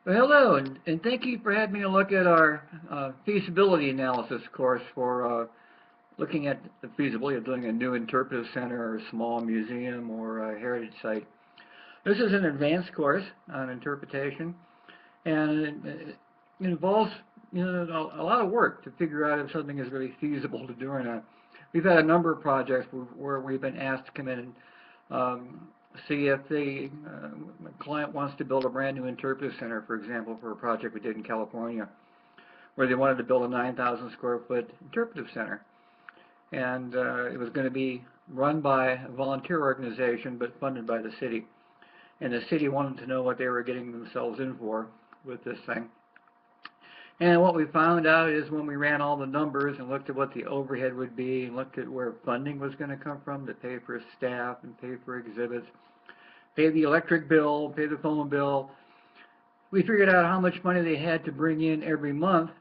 Well, hello, and thank you for having me look at our feasibility analysis course for looking at the feasibility of doing a new interpretive center or a small museum or a heritage site. This is an advanced course on interpretation, and it involves a lot of work to figure out if something is really feasible to do or not. We've had a number of projects where we've been asked to come in and see if the client wants to build a brand new interpretive center, for example, for a project we did in California, where they wanted to build a 9,000 square foot interpretive center. And it was going to be run by a volunteer organization, but funded by the city. And the city wanted to know what they were getting themselves in for with this thing. And what we found out is when we ran all the numbers and looked at what the overhead would be and looked at where funding was going to come from to pay for staff and pay for exhibits, pay the electric bill, pay the phone bill, we figured out how much money they had to bring in every month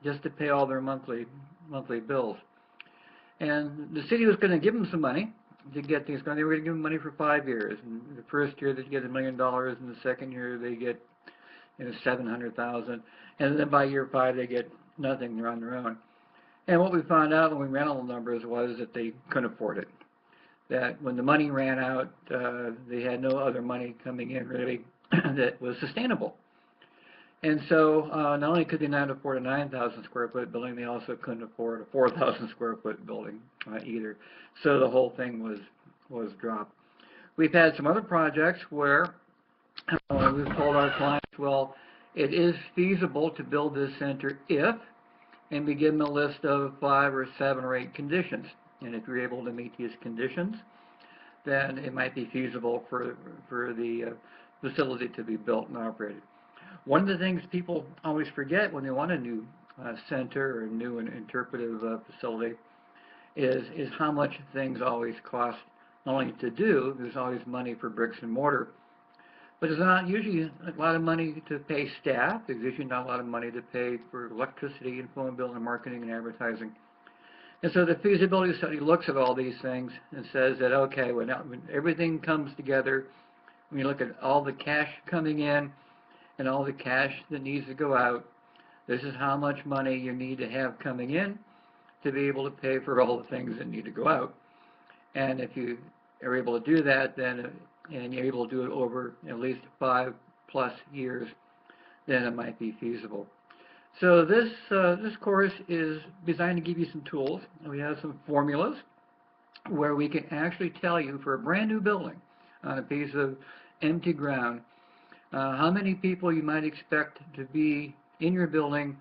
just to pay all their monthly bills. And the city was going to give them some money to get things going. They were going to give them money for 5 years. And the first year they get $1 million, and the second year they get $700,000, and then by year 5 they get nothing. They're on their own. And what we found out when we ran all the numbers was that they couldn't afford it. That when the money ran out, they had no other money coming in really that was sustainable. And so not only could they not afford a 9,000 square foot building, they also couldn't afford a 4,000 square foot building either. So the whole thing was dropped. We've had some other projects where we've told our clients, well, it is feasible to build this center if, and we give them a list of 5 or 7 or 8 conditions. And if you're able to meet these conditions, then it might be feasible for the facility to be built and operated. One of the things people always forget when they want a new center or a new interpretive facility is how much things always cost not only to do, there's always money for bricks and mortar, but there's not usually a lot of money to pay staff. There's usually not a lot of money to pay for electricity and phone bill and marketing and advertising. And so the feasibility study looks at all these things and says that, okay, when everything comes together, when you look at all the cash coming in and all the cash that needs to go out, this is how much money you need to have coming in to be able to pay for all the things that need to go out. And if you are able to do that, then and you're able to do it over at least 5+ years, then it might be feasible. So this course is designed to give you some tools. We have some formulas where we can actually tell you for a brand new building on a piece of empty ground how many people you might expect to be in your building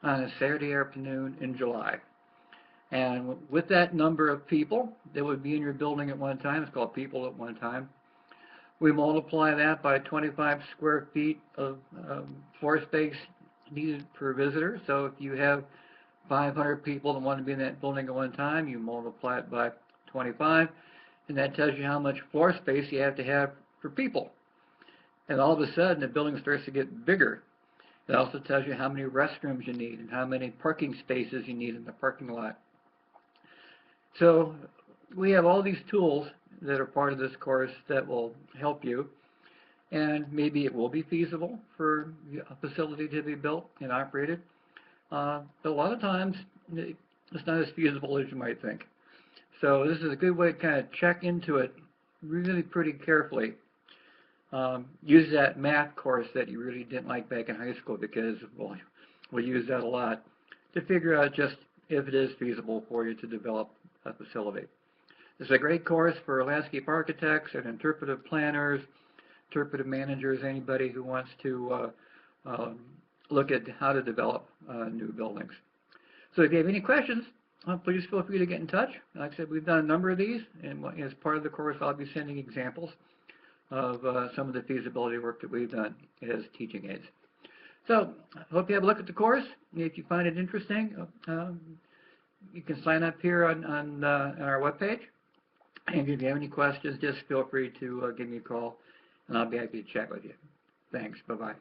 on a Saturday afternoon in July. And with that number of people that would be in your building at one time, it's called people at one time, we multiply that by 25 square feet of floor space needed per visitor. So if you have 500 people that want to be in that building at one time, you multiply it by 25, and that tells you how much floor space you have to have for people. And all of a sudden, the building starts to get bigger. It also tells you how many restrooms you need and how many parking spaces you need in the parking lot. So we have all these tools that are part of this course that will help you, and maybe it will be feasible for a facility to be built and operated, but a lot of times it's not as feasible as you might think. So this is a good way to kind of check into it really pretty carefully. Use that math course that you really didn't like back in high school, because we'll use that a lot to figure out just if it is feasible for you to develop a facility. This is a great course for landscape architects and interpretive planners, interpretive managers, anybody who wants to look at how to develop new buildings. So if you have any questions, please feel free to get in touch. Like I said, we've done a number of these, and as part of the course, I'll be sending examples of some of the feasibility work that we've done as teaching aids. So I hope you have a look at the course. If you find it interesting, you can sign up here on our webpage. And if you have any questions, just feel free to give me a call, and I'll be happy to chat with you. Thanks. Bye-bye.